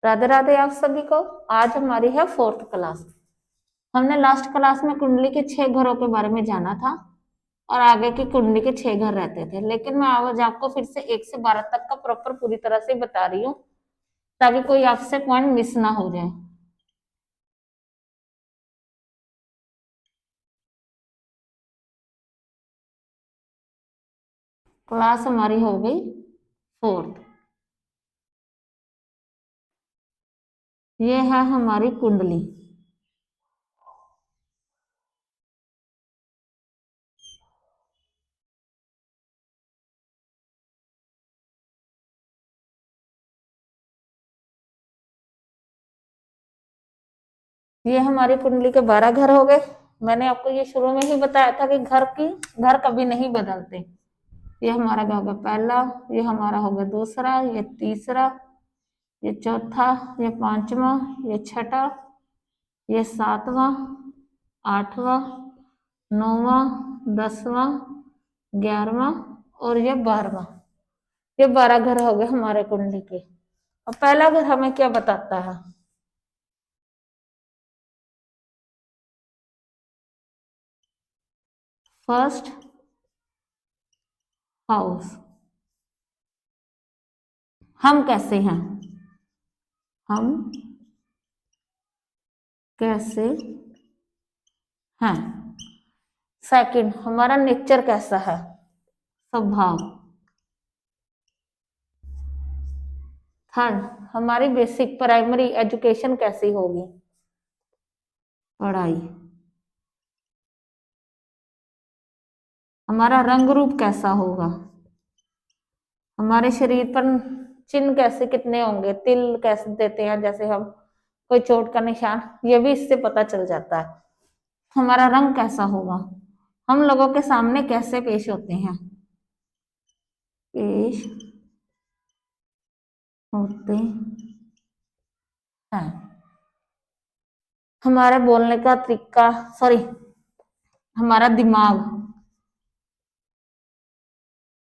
राधे राधे आप सभी को। आज हमारी है फोर्थ क्लास। हमने लास्ट क्लास में कुंडली के 6 घरों के बारे में जाना था और आगे की कुंडली के 6 घर रहते थे, लेकिन मैं आज आपको फिर से 1 से 12 तक का प्रॉपर पूरी तरह से बता रही हूँ ताकि कोई आपसे पॉइंट मिस ना हो जाए। क्लास हमारी हो गई फोर्थ। ये है हमारी कुंडली। ये हमारी कुंडली के 12 घर हो गए। मैंने आपको ये शुरू में ही बताया था कि घर कभी नहीं बदलते। ये हमारा होगा पहला, ये हमारा होगा दूसरा, ये तीसरा, ये चौथा, ये पांचवा, ये छठा, ये सातवां, आठवां, नौवां, 10वां, 11वां और ये 12वां। ये 12 घर हो गए हमारे कुंडली के। और पहला घर हमें क्या बताता है? First house. हम कैसे हैं? हम कैसे हैं? सेकंड, हमारा नेचर कैसा है? स्वभाव। थर्ड, हमारी बेसिक प्राइमरी एजुकेशन कैसी होगी? पढ़ाई। हमारा रंग रूप कैसा होगा? हमारे शरीर पर चिन्ह कैसे कितने होंगे, तिल कैसे देते हैं जैसे हम कोई चोट का निशान, ये भी इससे पता चल जाता है। हमारा रंग कैसा होगा? हम लोगों के सामने कैसे पेश होते हैं? पेश होते हैं। हमारे बोलने का तरीका, सॉरी, हमारा दिमाग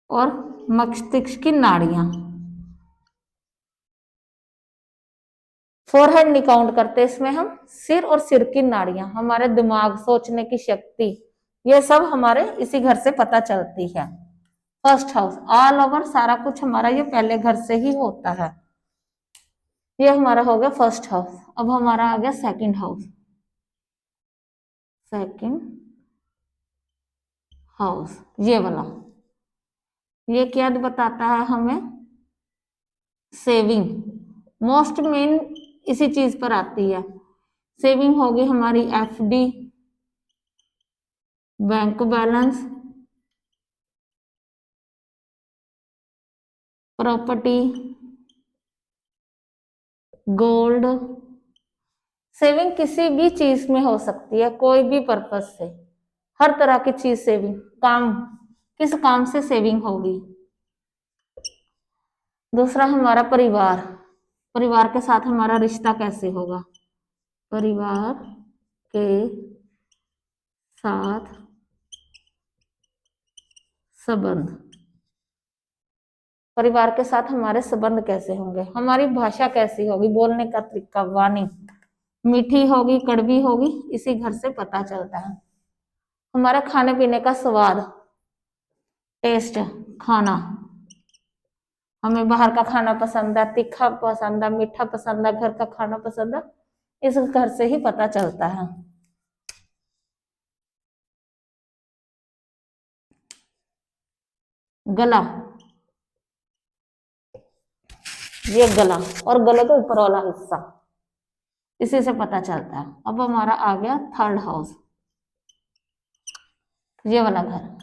और मस्तिष्क की नाड़ियां। फोरहेड नहीं काउंट करते इसमें हम, सिर और सिर की नाड़ियां, हमारे दिमाग, सोचने की शक्ति, ये सब हमारे इसी घर से पता चलती है। फर्स्ट हाउस ऑल ओवर, सारा कुछ हमारा ये पहले घर से ही होता है। ये हमारा हो गया फर्स्ट हाउस। अब हमारा आ गया सेकंड हाउस। सेकंड हाउस ये वाला, ये क्या बताता है हमें? सेविंग। मोस्ट मेन इसी चीज पर आती है। सेविंग होगी हमारी FD, bank balance, property, gold. Saving किसी भी चीज में हो सकती है, कोई भी पर्पज से, हर तरह की चीज सेविंग। काम, किस काम से सेविंग होगी? दूसरा हमारा परिवार, परिवार के साथ हमारा रिश्ता कैसे होगा? परिवार के साथ संबंध, परिवार के साथ हमारे संबंध कैसे होंगे? हमारी भाषा कैसी होगी, बोलने का तरीका, वाणी मीठी होगी, कड़वी होगी, इसी घर से पता चलता है। हमारा खाने पीने का स्वाद, टेस्ट, खाना, हमें बाहर का खाना पसंद है, तीखा पसंद है, मीठा पसंद है, घर का खाना पसंद है, इस घर से ही पता चलता है। गला, ये गला और गले के ऊपर वाला हिस्सा, इसी से पता चलता है। अब हमारा आ गया थर्ड हाउस, ये वाला घर।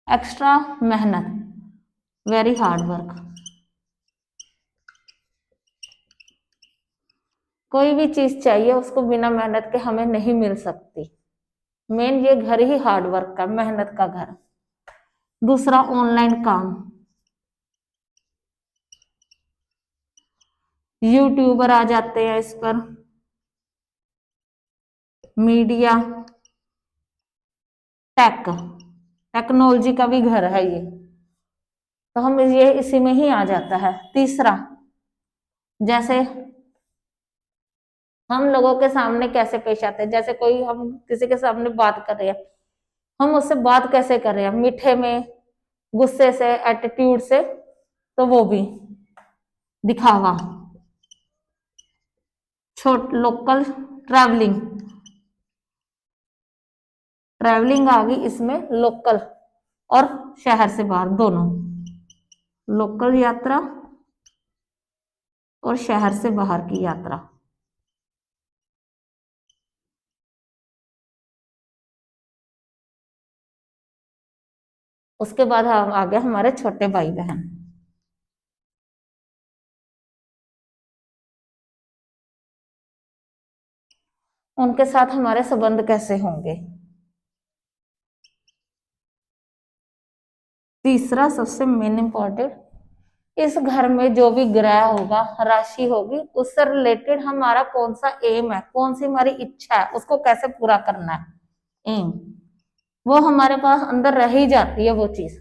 एक्स्ट्रा मेहनत, वेरी हार्ड वर्क, कोई भी चीज चाहिए उसको बिना मेहनत के हमें नहीं मिल सकती। मेन ये घर ही हार्ड वर्क का, मेहनत का घर। दूसरा ऑनलाइन काम, यूट्यूबर आ जाते हैं इस पर, मीडिया, टेक, टेक्नोलॉजी का भी घर है ये। तो हम ये इसी में ही आ जाता है। तीसरा, जैसे हम लोगों के सामने कैसे पेश आते हैं, जैसे कोई हम किसी के सामने बात कर रहे हैं, हम उससे बात कैसे कर रहे हैं, मीठे में, गुस्से से, एटीट्यूड से, तो वो भी दिखावा। छोट लोकल ट्रैवलिंग, ट्रैवलिंग आ गई इसमें, लोकल और शहर से बाहर दोनों, लोकल यात्रा और शहर से बाहर की यात्रा। उसके बाद हम आ गए हमारे छोटे भाई बहन। उनके साथ हमारे संबंध कैसे होंगे। तीसरा सबसे मेन इंपॉर्टेंट, इस घर में जो भी ग्रह होगा, राशि होगी, उससे रिलेटेड हमारा कौन सा एम है, कौन सी हमारी इच्छा है, उसको कैसे पूरा करना है। एम वो हमारे पास अंदर रह ही जाती है वो चीज,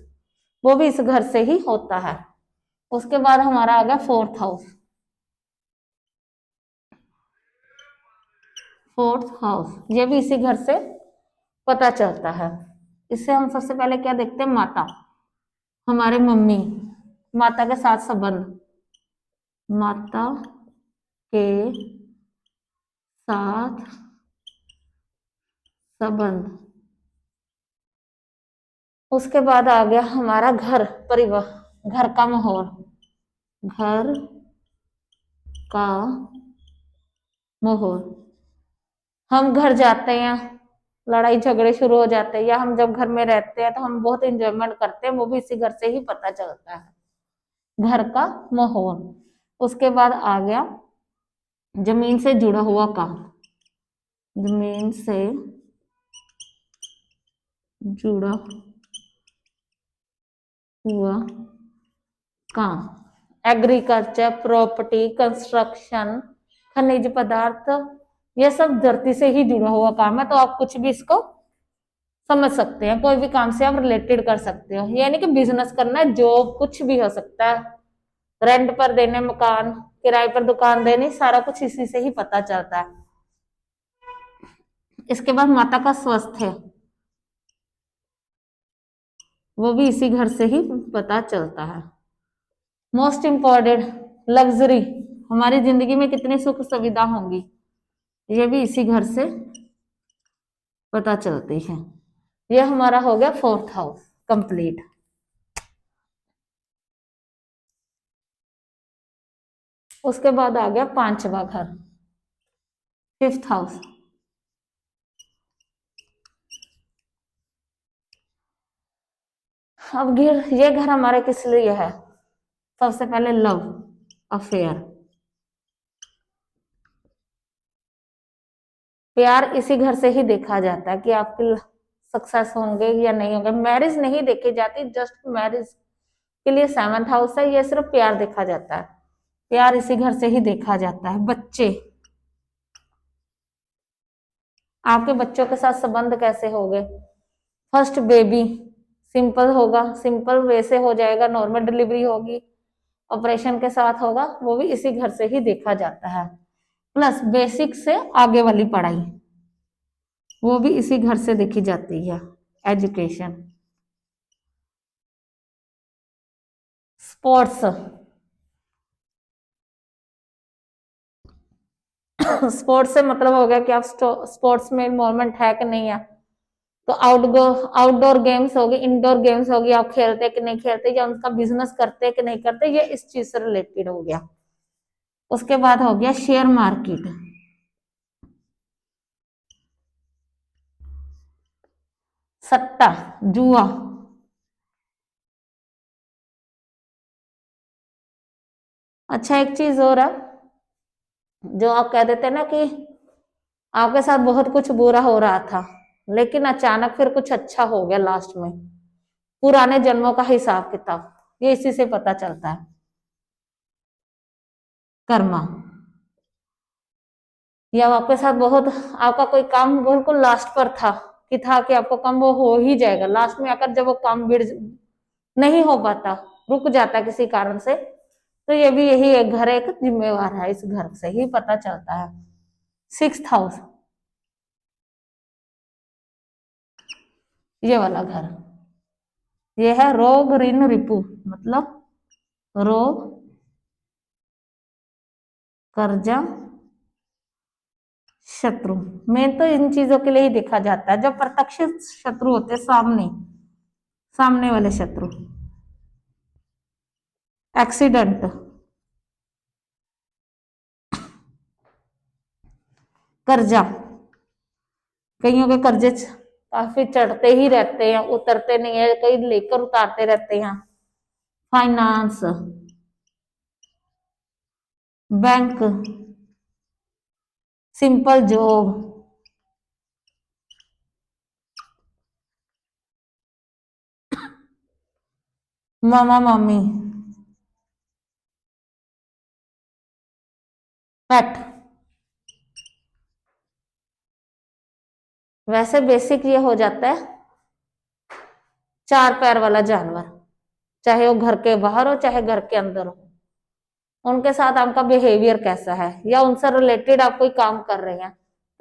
वो भी इस घर से ही होता है। उसके बाद हमारा आ गया फोर्थ हाउस। फोर्थ हाउस ये भी इसी घर से पता चलता है। इससे हम सबसे पहले क्या देखते हैं, माता, हमारे मम्मी, माता के साथ संबंध, माता के साथ संबंध। उसके बाद आ गया हमारा घर परिवार, घर का माहौल, घर का माहौल। हम घर जाते हैं, लड़ाई झगड़े शुरू हो जाते हैं, या हम जब घर में रहते हैं तो हम बहुत इंजॉयमेंट करते हैं, वो भी इसी घर से ही पता चलता है, घर का माहौल। उसके बाद आ गया जमीन से जुड़ा हुआ काम, जमीन से जुड़ा हुआ काम, एग्रीकल्चर, प्रॉपर्टी, कंस्ट्रक्शन, खनिज पदार्थ, ये सब धरती से ही जुड़ा हुआ काम है। तो आप कुछ भी इसको समझ सकते हैं, कोई भी काम से आप रिलेटेड कर सकते हो, यानी कि बिजनेस करना है, जॉब, कुछ भी हो सकता है, रेंट पर देने मकान, किराए पर दुकान देनी, सारा कुछ इसी से ही पता चलता है। इसके बाद माता का स्वास्थ्य, वो भी इसी घर से ही पता चलता है। मोस्ट इंपॉर्टेंट, लग्जरी, हमारी जिंदगी में कितनी सुख सुविधा होंगी, ये भी इसी घर से पता चलती है। ये हमारा हो गया फोर्थ हाउस कंप्लीट। उसके बाद आ गया पांचवा घर, फिफ्थ हाउस। अब ये घर हमारे किस लिए है, सबसे पहले लव अफेयर, प्यार इसी घर से ही देखा जाता है कि आपके सक्सेस होंगे या नहीं होंगे। मैरिज नहीं देखी जाती, जस्ट मैरिज के लिए सेवंथ हाउस है, ये सिर्फ प्यार देखा जाता है, प्यार इसी घर से ही देखा जाता है। बच्चे, आपके बच्चों के साथ संबंध कैसे होंगे, फर्स्ट बेबी सिंपल होगा, सिंपल वे से हो जाएगा, नॉर्मल डिलीवरी होगी, ऑपरेशन के साथ होगा, वो भी इसी घर से ही देखा जाता है। प्लस बेसिक से आगे वाली पढ़ाई, वो भी इसी घर से देखी जाती है, एजुकेशन। स्पोर्ट्स, स्पोर्ट्स से मतलब हो गया कि आप स्पोर्ट्स में इन्वॉल्वमेंट है कि नहीं है, तो आउटडोर गेम्स होगी, इंडोर गेम्स होगी, आप खेलते कि नहीं खेलते, या उनका बिजनेस करते कि नहीं करते, ये इस चीज से रिलेटेड हो गया। उसके बाद हो गया शेयर मार्केट, सट्टा, जुआ। अच्छा एक चीज और है, जो आप कह देते ना कि आपके साथ बहुत कुछ बुरा हो रहा था, लेकिन अचानक फिर कुछ अच्छा हो गया लास्ट में, पुराने जन्मों का हिसाब किताब, ये इसी से पता चलता है, कर्मा। या आपके साथ बहुत, आपका कोई काम बिल्कुल लास्ट पर था कि आपको काम वो हो ही जाएगा, लास्ट में आकर जब वो काम नहीं हो पाता, रुक जाता है किसी कारण से, तो ये भी यही एक घर एक जिम्मेवार है, इस घर से ही पता चलता है। 6th हाउस, ये वाला घर, ये है रोग ऋण रिपु, मतलब रोग, कर्जा, शत्रु। मेन तो इन चीजों के लिए ही देखा जाता है, जो प्रत्यक्ष शत्रु होते हैं, सामने सामने वाले शत्रु। एक्सीडेंट, कर्जा, कईयों के कर्जे काफी चढ़ते ही रहते हैं, उतरते नहीं है, कई लेकर उतारते रहते हैं। फाइनेंस, बैंक, सिंपल जॉब, मामा मामी, पेट। वैसे बेसिक ये हो जाता है 4 पैर वाला जानवर, चाहे वो घर के बाहर हो चाहे घर के अंदर हो, उनके साथ आपका बिहेवियर कैसा है, या उनसे रिलेटेड आप कोई काम कर रहे हैं,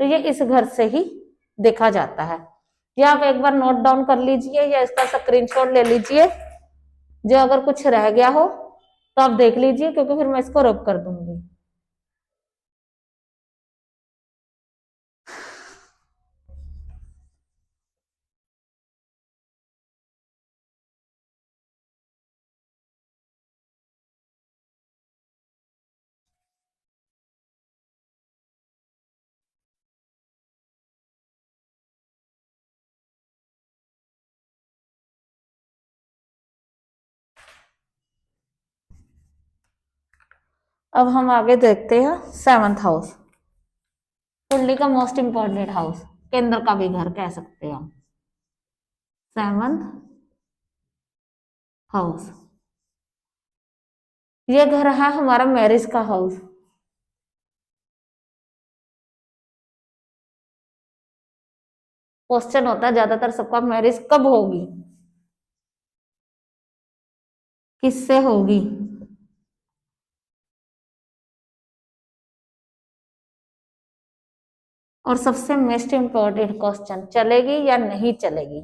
तो ये इस घर से ही देखा जाता है। ये आप एक बार नोट डाउन कर लीजिए या इसका स्क्रीनशॉट ले लीजिए, जो अगर कुछ रह गया हो तो आप देख लीजिए, क्योंकि फिर मैं इसको रब कर दूंगी। अब हम आगे देखते हैं 7th हाउस, कुंडली का मोस्ट इंपॉर्टेंट हाउस, केंद्र का भी घर कह सकते हैं हम। 7th हाउस, ये घर है हमारा मैरिज का हाउस। क्वेश्चन होता है ज्यादातर सबका, मैरिज कब होगी, किससे होगी। और सबसे मोस्ट इंपॉर्टेंट क्वेश्चन, चलेगी या नहीं चलेगी।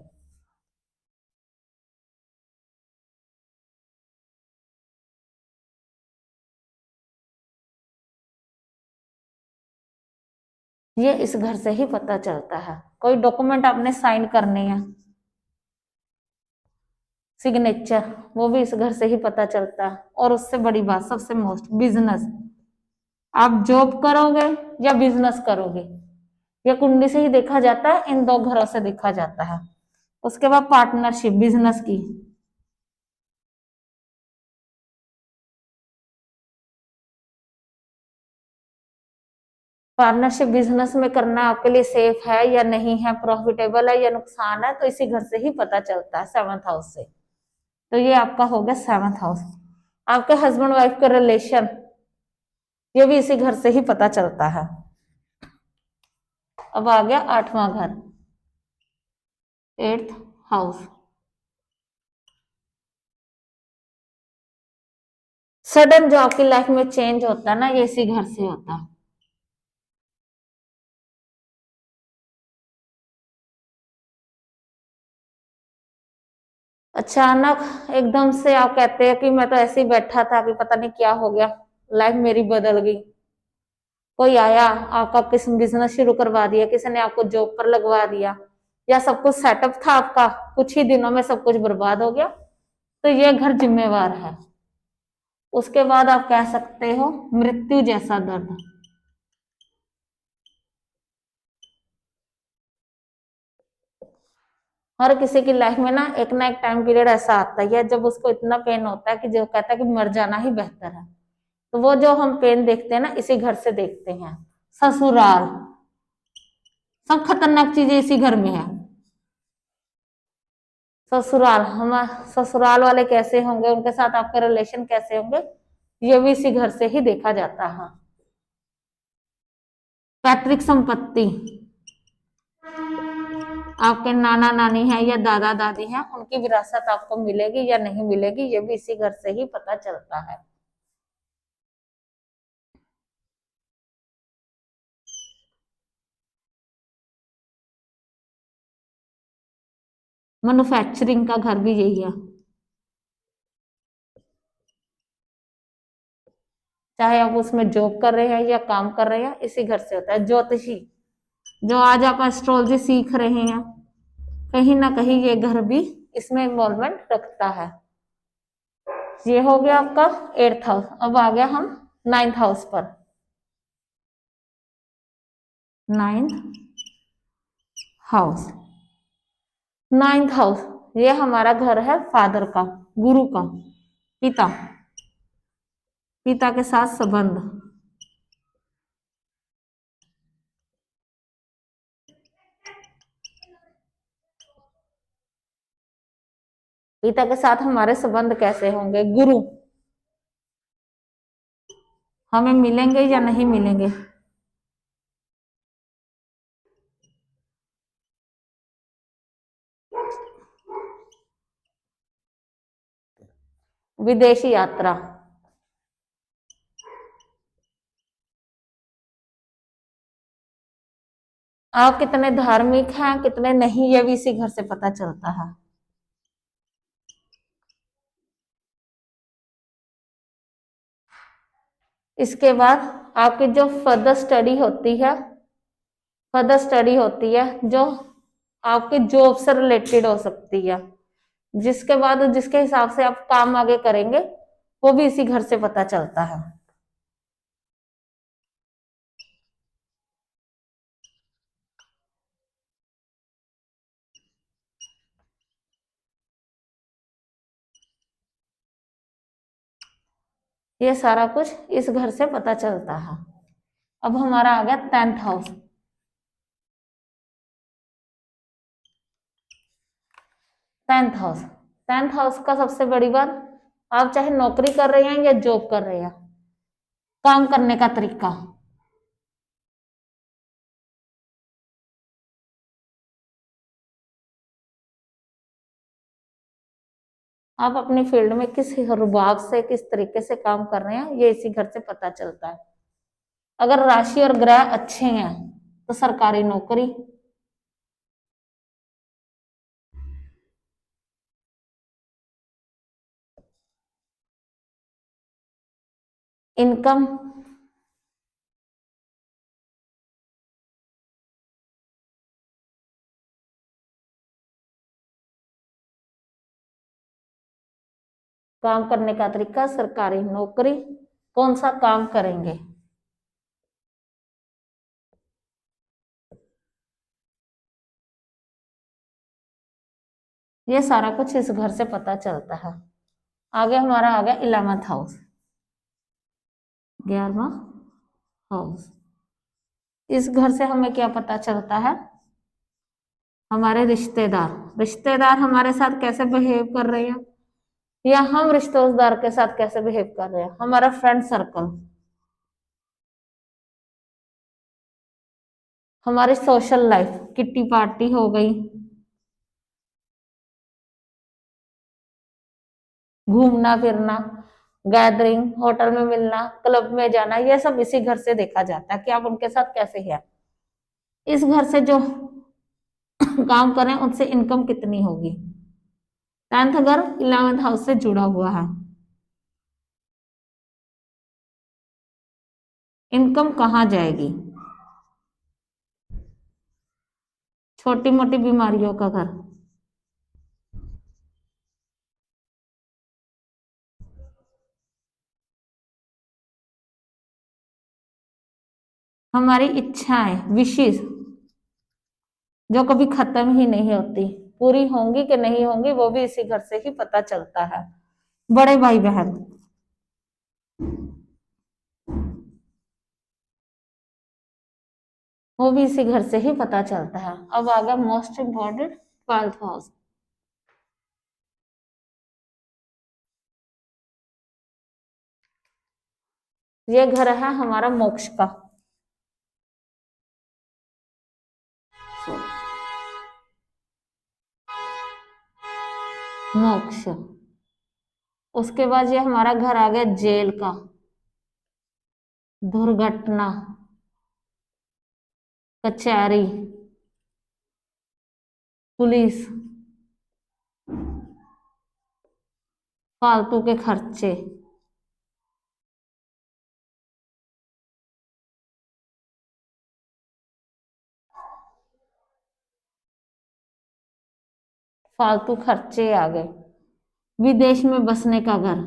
ये इस घर से ही पता चलता है। कोई डॉक्यूमेंट आपने साइन करने हैं, सिग्नेचर, वो भी इस घर से ही पता चलता है। और उससे बड़ी बात, सबसे मोस्ट, बिजनेस, आप जॉब करोगे या बिजनेस करोगे, ये कुंडली से ही देखा जाता है, इन 2 घरों से देखा जाता है। उसके बाद पार्टनरशिप बिजनेस की, पार्टनरशिप बिजनेस में करना आपके लिए सेफ है या नहीं है, प्रॉफिटेबल है या नुकसान है, तो इसी घर से ही पता चलता है, 7th हाउस से। तो ये आपका हो गया 7th हाउस। आपके हस्बैंड वाइफ का रिलेशन, ये भी इसी घर से ही पता चलता है। अब आ गया 8वां घर, 8th हाउस। सडन जो आपकी लाइफ में चेंज होता है ना, ये इसी घर से होता है। अचानक एकदम से आप कहते हैं कि मैं तो ऐसे ही बैठा था कि पता नहीं क्या हो गया, लाइफ मेरी बदल गई। कोई आया, आपका किसी बिजनेस शुरू करवा दिया, किसी ने आपको जॉब पर लगवा दिया, या सब कुछ सेटअप था आपका, कुछ ही दिनों में सब कुछ बर्बाद हो गया, तो ये घर जिम्मेवार है। उसके बाद आप कह सकते हो मृत्यु जैसा दर्द। हर किसी की लाइफ में ना एक टाइम पीरियड ऐसा आता है जब उसको इतना पेन होता है कि जो कहता है कि मर जाना ही बेहतर है। तो वो जो हम पेन देखते हैं ना, इसी घर से देखते हैं। ससुराल, सब खतरनाक चीजें इसी घर में है। ससुराल, हम ससुराल वाले कैसे होंगे, उनके साथ आपके रिलेशन कैसे होंगे, ये भी इसी घर से ही देखा जाता है। पैतृक संपत्ति, आपके नाना नानी है या दादा दादी है, उनकी विरासत आपको मिलेगी या नहीं मिलेगी, ये भी इसी घर से ही पता चलता है। मैन्युफैक्चरिंग का घर भी यही है, चाहे आप उसमें जॉब कर रहे हैं या काम कर रहे हैं, इसी घर से होता है। ज्योतिषी, जो आज आप एस्ट्रोलॉजी सीख रहे हैं, कहीं ना कहीं ये घर भी इसमें इन्वॉल्वमेंट रखता है। ये हो गया आपका 8th हाउस। अब आ गया हम 9th हाउस पर। 9th हाउस, 9th हाउस ये हमारा घर है फादर का, गुरु का, पिता, पिता के साथ संबंध। पिता के साथ हमारे संबंध कैसे होंगे? गुरु हमें मिलेंगे या नहीं मिलेंगे? विदेशी यात्रा, आप कितने धार्मिक हैं कितने नहीं, ये भी इसी घर से पता चलता है। इसके बाद आपकी जो फर्दर स्टडी होती है, फर्दर स्टडी होती है जो आपके जॉब से रिलेटेड हो सकती है, जिसके बाद जिसके हिसाब से आप काम आगे करेंगे, वो भी इसी घर से पता चलता है। ये सारा कुछ इस घर से पता चलता है। अब हमारा आ गया 10th house. 10th house, 10th house का सबसे बड़ी बात, आप चाहे नौकरी कर रहे हैं या जॉब कर रहे हैं, काम करने का तरीका, आप अपनी फील्ड में किस रुझान से किस तरीके से काम कर रहे हैं, ये इसी घर से पता चलता है। अगर राशि और ग्रह अच्छे हैं तो सरकारी नौकरी, इनकम, काम करने का तरीका, सरकारी नौकरी, कौन सा काम करेंगे, ये सारा कुछ इस घर से पता चलता है। आगे हमारा आ गया 11th हाउस, 11वां हाउस। इस घर से हमें क्या पता चलता है? हमारे रिश्तेदार, रिश्तेदार हमारे साथ कैसे बिहेव कर रहे हैं, या हम रिश्तेदार के साथ कैसे बिहेव कर रहे हैं, हमारा फ्रेंड सर्कल, हमारी सोशल लाइफ, किट्टी पार्टी हो गई, घूमना फिरना, गैदरिंग, होटल में मिलना, क्लब में जाना, ये सब इसी घर से देखा जाता है कि आप उनके साथ कैसे हैं। इस घर से जो काम करें उनसे इनकम कितनी होगी। 10th घर 11th हाउस से जुड़ा हुआ है। इनकम कहाँ जाएगी? छोटी मोटी बीमारियों का घर, हमारी इच्छाएं, विशेष, जो कभी खत्म ही नहीं होती, पूरी होंगी कि नहीं होंगी, वो भी इसी घर से ही पता चलता है। बड़े भाई बहन, वो भी इसी घर से ही पता चलता है। अब आ गया मोस्ट इम्पोर्टेंट 12th हाउस। ये घर है हमारा मोक्ष का, मोक्ष। उसके बाद ये हमारा घर आ गया जेल का, दुर्घटना, कचहरी, पुलिस, फालतू के खर्चे, फालतू खर्चे आ गए। विदेश में बसने का घर,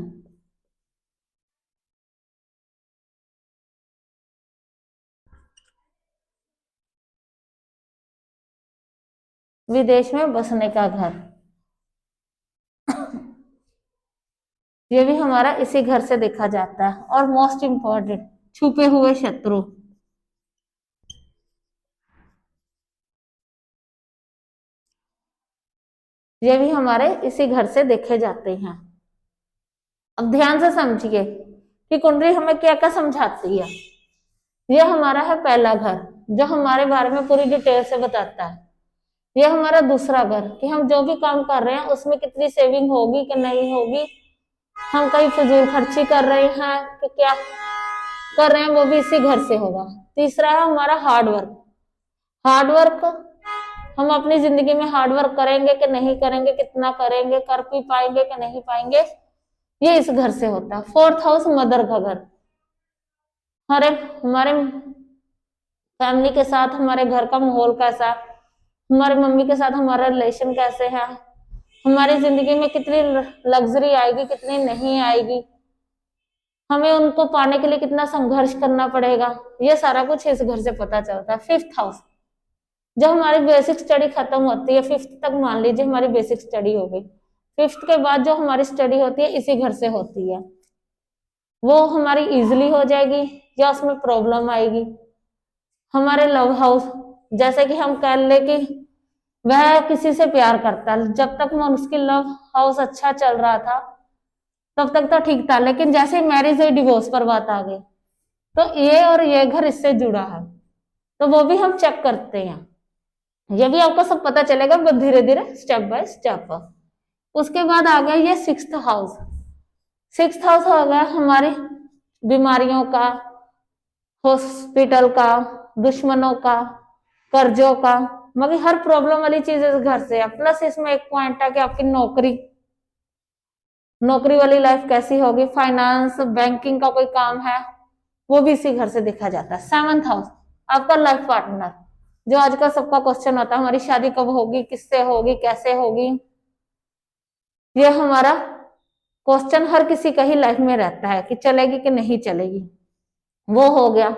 विदेश में बसने का घर, ये भी हमारा इसी घर से देखा जाता है। और मोस्ट इंपॉर्टेंट, छुपे हुए शत्रु, ये भी हमारे इसी घर से देखे जाते हैं। अब ध्यान से समझिए कि कुंडली हमें क्या क्या समझाती है। ये हमारा है पहला घर, जो हमारे बारे में पूरी डिटेल से बताता है। ये हमारा दूसरा घर, कि हम जो भी काम कर रहे हैं उसमें कितनी सेविंग होगी कि नहीं होगी, हम कहीं फिजूल खर्ची कर रहे हैं कि क्या कर रहे हैं, वो भी इसी घर से होगा। तीसरा है हमारा हार्ड वर्क। हार्ड वर्क, हम अपनी जिंदगी में हार्ड वर्क करेंगे कि नहीं करेंगे, कितना करेंगे, कर भी पाएंगे कि नहीं पाएंगे, ये इस घर से होता है। फोर्थ हाउस मदर का घर, हमारे फैमिली के साथ हमारे घर का माहौल कैसा, हमारे मम्मी के साथ हमारा रिलेशन कैसे है, हमारी जिंदगी में कितनी लग्जरी आएगी कितनी नहीं आएगी, हमें उनको पाने के लिए कितना संघर्ष करना पड़ेगा, ये सारा कुछ इस घर से पता चलता है। फिफ्थ हाउस, जब हमारी बेसिक स्टडी खत्म होती है, फिफ्थ तक मान लीजिए हमारी बेसिक स्टडी हो गई, फिफ्थ के बाद जो हमारी स्टडी होती है इसी घर से होती है, वो हमारी इजिली हो जाएगी या उसमें प्रॉब्लम आएगी। हमारे लव हाउस, जैसे कि हम कह ले कि वह किसी से प्यार करता है, जब तक मैं उसकी लव हाउस अच्छा चल रहा था तब तक तो ठीक था, लेकिन जैसे मैरिज हुई डिवोर्स पर बात आ गई, तो ये और ये घर इससे जुड़ा है, तो वो भी हम चेक करते हैं। ये भी आपको सब पता चलेगा धीरे धीरे स्टेप बाय स्टेप। उसके बाद आ गया ये सिक्स्थ हाउस। सिक्स्थ हाउस हो गया हमारी बीमारियों का, हॉस्पिटल का, दुश्मनों का, कर्जों का, मगर हर प्रॉब्लम वाली चीज इस घर से है। प्लस इसमें एक पॉइंट है कि आपकी नौकरी, नौकरी वाली लाइफ कैसी होगी, फाइनेंस बैंकिंग का कोई काम है, वो भी इसी घर से देखा जाता है। सेवंथ हाउस, आपका लाइफ पार्टनर, जो आज का सबका क्वेश्चन होता है हमारी शादी कब होगी, किससे होगी, कैसे होगी, ये हमारा क्वेश्चन हर किसी का ही लाइफ में रहता है कि चलेगी कि नहीं चलेगी, वो हो गया।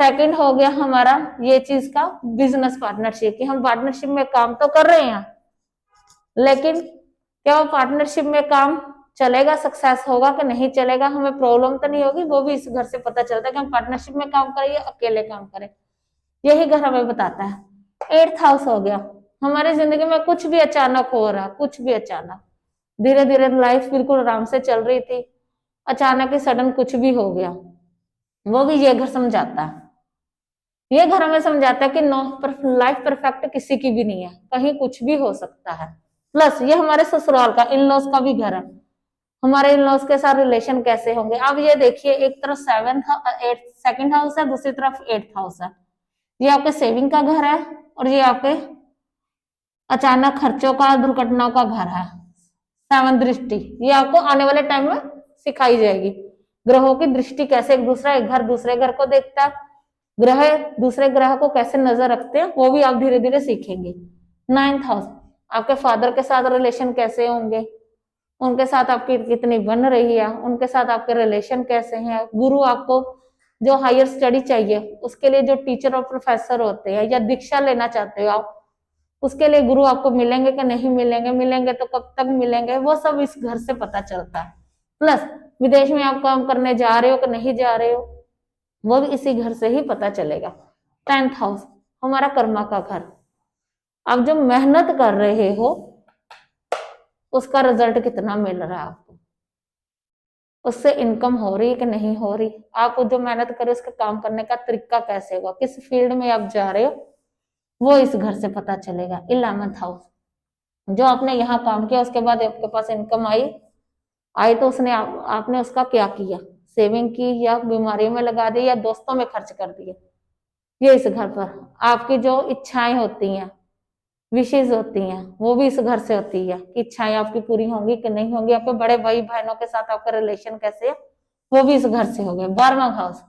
सेकंड हो गया हमारा ये चीज का बिजनेस पार्टनरशिप, कि हम पार्टनरशिप में काम तो कर रहे हैं, लेकिन क्या वो पार्टनरशिप में काम चलेगा, सक्सेस होगा कि नहीं चलेगा, हमें प्रॉब्लम तो नहीं होगी, वो भी इस घर से पता चलता है कि हम पार्टनरशिप में काम करें या अकेले काम करें, यही घर हमें बताता है। एट्थ हाउस हो गया, हमारी जिंदगी में कुछ भी अचानक हो रहा, कुछ भी अचानक, धीरे धीरे लाइफ बिल्कुल आराम से चल रही थी, अचानक ही सडन कुछ भी हो गया, वो भी ये घर समझाता है। ये घर हमें समझाता है कि नो, लाइफ परफेक्ट किसी की भी नहीं है, कहीं कुछ भी हो सकता है। प्लस ये हमारे ससुराल का, इन लॉज का भी घर है, हमारे इन लॉज के साथ रिलेशन कैसे होंगे। अब ये देखिए, एक तरफ सेकंड हाउस है, दूसरी तरफ एट्थ हाउस है, ये आपके सेविंग का घर है और ये आपके अचानक खर्चों का, दुर्घटनाओं का घर है। सेवन दृष्टि, ये आपको आने वाले टाइम में सिखाई जाएगी, ग्रहों की दृष्टि कैसे एक घर दूसरे घर को देखता है, ग्रह दूसरे ग्रह को कैसे नजर रखते हैं, वो भी आप धीरे धीरे सीखेंगे। नाइन्थ हाउस, आपके फादर के साथ रिलेशन कैसे होंगे, उनके साथ आपकी कितनी बन रही है, उनके साथ आपके रिलेशन कैसे हैं। गुरु, आपको जो हायर स्टडी चाहिए उसके लिए जो टीचर और प्रोफेसर होते हैं, या दीक्षा लेना चाहते हो आप, उसके लिए गुरु आपको मिलेंगे कि नहीं मिलेंगे, मिलेंगे तो कब तक मिलेंगे, वो सब इस घर से पता चलता है। प्लस विदेश में आप काम करने जा रहे हो कि नहीं जा रहे हो, वो भी इसी घर से ही पता चलेगा। टेंथ हाउस, हमारा कर्मा का घर, आप जो मेहनत कर रहे हो उसका रिजल्ट कितना मिल रहा है आपको, उससे इनकम हो रही है कि नहीं हो रही, आप जो मेहनत करे उसके काम करने का तरीका कैसे होगा, किस फील्ड में आप जा रहे हो, वो इस घर से पता चलेगा। 11th हाउस, जो आपने यहाँ काम किया उसके बाद आपके पास इनकम आई आई तो उसने आपने उसका क्या किया, सेविंग की या बीमारियों में लगा दी या दोस्तों में खर्च कर दिए। ये इस घर पर आपकी जो इच्छाएं होती हैं, विशेष होती हैं, वो भी इस घर से होती है कि इच्छाएं आपकी पूरी होंगी कि नहीं होंगी, आपके बड़े भाई बहनों के साथ आपका रिलेशन कैसे है, वो भी इस घर से हो गए। 12वां हाउस,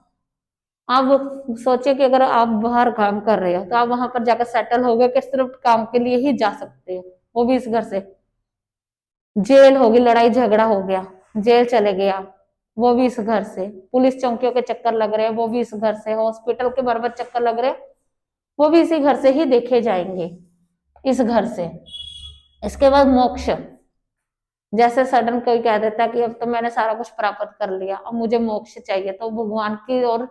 आप सोचिए कि अगर आप बाहर काम कर रहे हो तो आप वहां पर जाकर सेटल हो गए कि सिर्फ काम के लिए ही जा सकते हो, वो भी इस घर से। जेल होगी, लड़ाई झगड़ा हो गया, जेल चले गए आप, वो भी इस घर से। पुलिस चौकियों के चक्कर लग रहे हैं, वो भी इस घर से। हॉस्पिटल के बराबर चक्कर लग रहे हैं, वो भी इसी घर से ही देखे जाएंगे, इस घर से। इसके बाद मोक्ष, जैसे सडन कोई कह देता है कि अब तो मैंने सारा कुछ प्राप्त कर लिया, अब मुझे मोक्ष चाहिए, तो भगवान की ओर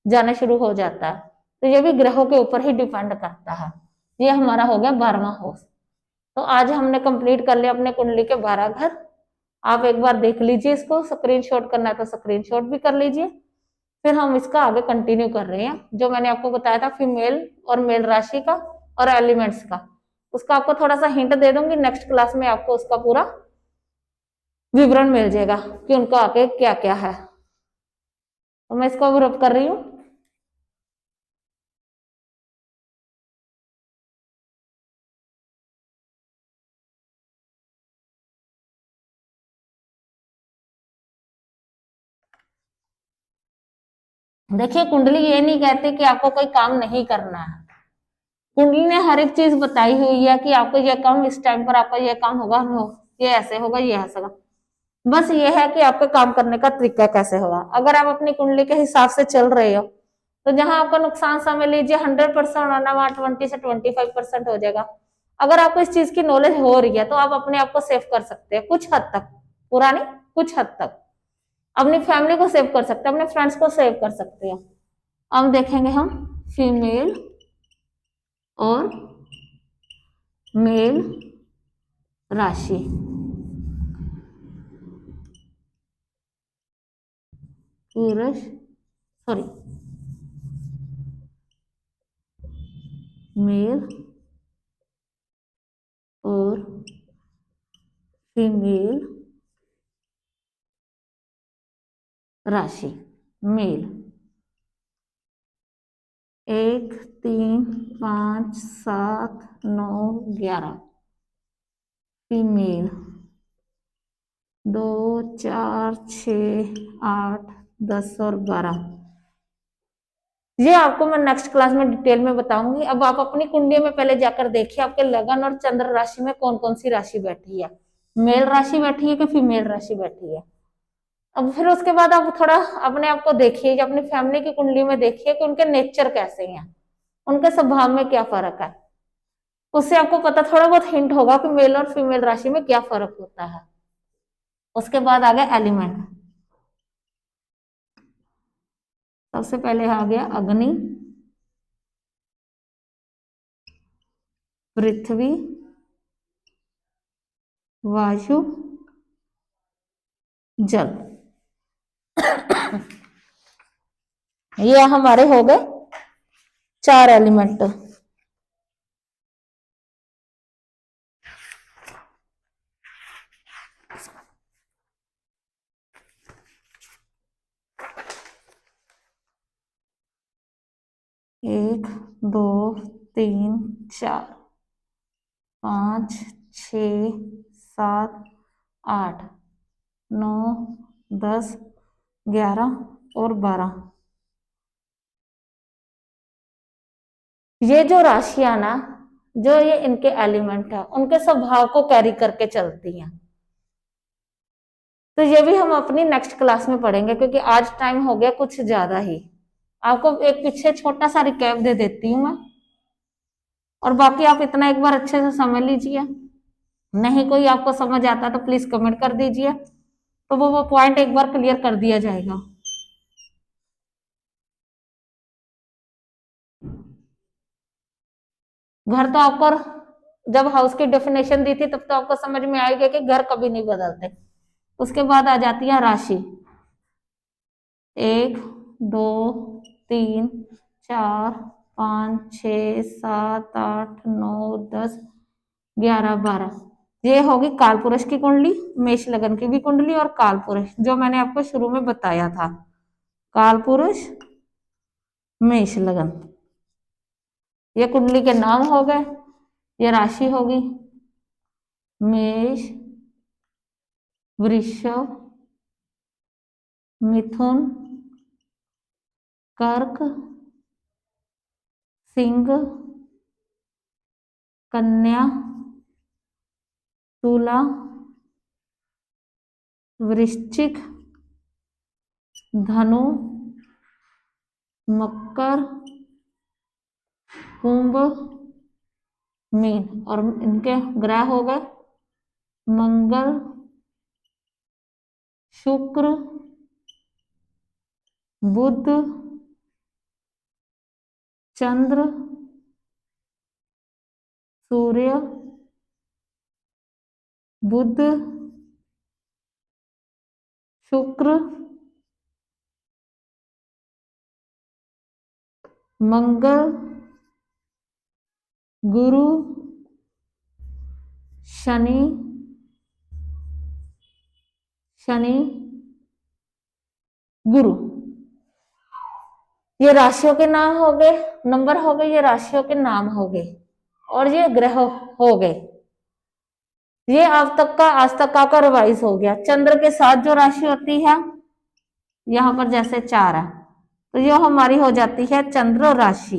जाना शुरू हो जाता है। तो ये भी ग्रहों के ऊपर ही डिपेंड करता है। ये हमारा हो गया 12वां हाउस। तो आज हमने कंप्लीट कर लिया अपने कुंडली के 12 घर। आप एक बार देख लीजिए, इसको स्क्रीनशॉट करना है तो स्क्रीनशॉट भी कर लीजिए। फिर हम इसका आगे कंटिन्यू कर रहे हैं, जो मैंने आपको बताया था फीमेल और मेल राशि का और एलिमेंट्स का, उसका आपको थोड़ा सा हिंट दे दूंगी। नेक्स्ट क्लास में आपको उसका पूरा विवरण मिल जाएगा कि उनका आगे क्या क्या है। तो मैं इसको अब रब कर रही हूँ। देखिए, कुंडली ये नहीं कहती कि आपको कोई काम नहीं करना है। कुंडली ने हर एक चीज बताई हुई है कि आपको ये काम इस टाइम पर आपका ये काम होगा, ये ऐसे होगा, ये ऐसा होगा। बस ये है कि आपके काम करने का तरीका कैसे होगा। अगर आप अपनी कुंडली के हिसाब से चल रहे हो तो जहां आपका नुकसान समझ लीजिए 100% होना, वहां 20 से 25% हो जाएगा। अगर आपको इस चीज की नॉलेज हो रही है तो आप अपने आप को सेव कर सकते हैं कुछ हद तक, पूरा नहीं, कुछ हद तक। अपनी फैमिली को सेव कर सकते हैं, अपने फ्रेंड्स को सेव कर सकते हैं। अब देखेंगे हम फीमेल और मेल राशि। पुरुष, सॉरी, मेल और फीमेल राशि। मेल 1 3 5 7 9 11। फीमेल 2 4 6 8 10 और 12। ये आपको मैं नेक्स्ट क्लास में डिटेल में बताऊंगी। अब आप अपनी कुंडली में पहले जाकर देखिए आपके लगन और चंद्र राशि में कौन कौन सी राशि बैठी है, मेल राशि बैठी है कि फीमेल राशि बैठी है। अब फिर उसके बाद आप थोड़ा अपने आप को देखिए, अपनी फैमिली की कुंडली में देखिए कि उनके नेचर कैसे हैं, उनके स्वभाव में क्या फर्क है। उससे आपको पता थोड़ा बहुत हिंट होगा कि मेल और फीमेल राशि में क्या फर्क होता है। उसके बाद आ गया एलिमेंट। सबसे पहले आ गया अग्नि, पृथ्वी, वायु, जल। ये हमारे हो गए 4 एलिमेंट। एक, दो, तीन, चार, 5 6 7 8 9 10 11 और 12। ये जो राशियां ना, जो ये इनके एलिमेंट है, उनके स्वभाव को कैरी करके चलती हैं। तो ये भी हम अपनी नेक्स्ट क्लास में पढ़ेंगे, क्योंकि आज टाइम हो गया कुछ ज्यादा ही। आपको एक पीछे छोटा सा रिकैप दे देती हूँ मैं, और बाकी आप इतना एक बार अच्छे से समझ लीजिए। नहीं कोई आपको समझ आता तो प्लीज कमेंट कर दीजिए, तो वो पॉइंट एक बार क्लियर कर दिया जाएगा। घर तो आपको, जब हाउस की डेफिनेशन दी थी तब तो आपको समझ में आएगा कि घर कभी नहीं बदलते। उसके बाद आ जाती है राशि। 1 2 3 4 5 6 7 8 9 10 11 12। ये होगी कालपुरुष की कुंडली, मेष लगन की भी कुंडली और कालपुरुष जो मैंने आपको शुरू में बताया था, कालपुरुष मेष लगन। ये कुंडली के नाम हो गए। ये राशि होगी मेष, वृषभ, मिथुन, कर्क, सिंह, कन्या, तुला, वृश्चिक, धनु, मकर, कुंभ, मीन। और इनके ग्रह हो गए मंगल, शुक्र, बुध, चंद्र, सूर्य, बुध, शुक्र, मंगल, गुरु, शनि, शनि, गुरु। ये राशियों के नाम हो गए, नंबर हो गए, ये राशियों के नाम हो गए और ये ग्रह हो गए। ये आज तक का रिवाइज हो गया। चंद्र के साथ जो राशि होती है यहाँ पर जैसे 4 है तो ये हमारी हो जाती है चंद्र राशि।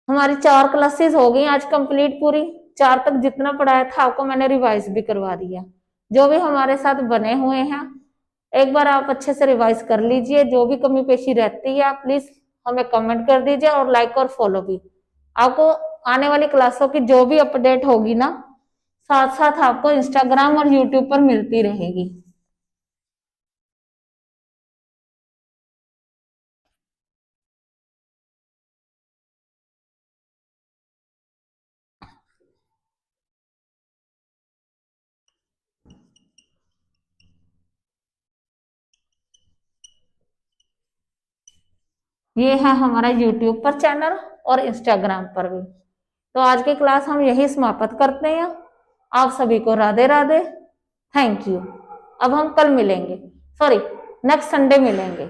हमारी 4 क्लासेस हो गई आज कंप्लीट पूरी। 4 तक जितना पढ़ाया था आपको मैंने रिवाइज भी करवा दिया। जो भी हमारे साथ बने हुए हैं एक बार आप अच्छे से रिवाइज कर लीजिए। जो भी कमी पेशी रहती है प्लीज हमें कमेंट कर दीजिए और लाइक और फॉलो भी। आपको आने वाली क्लासों की जो भी अपडेट होगी ना साथ साथ आपको इंस्टाग्राम और यूट्यूब पर मिलती रहेगी। ये है हमारा यूट्यूब पर चैनल और इंस्टाग्राम पर भी। तो आज की क्लास हम यही समाप्त करते हैं। आप सभी को राधे राधे, थैंक यू। अब हम कल मिलेंगे, सॉरी नेक्स्ट संडे मिलेंगे।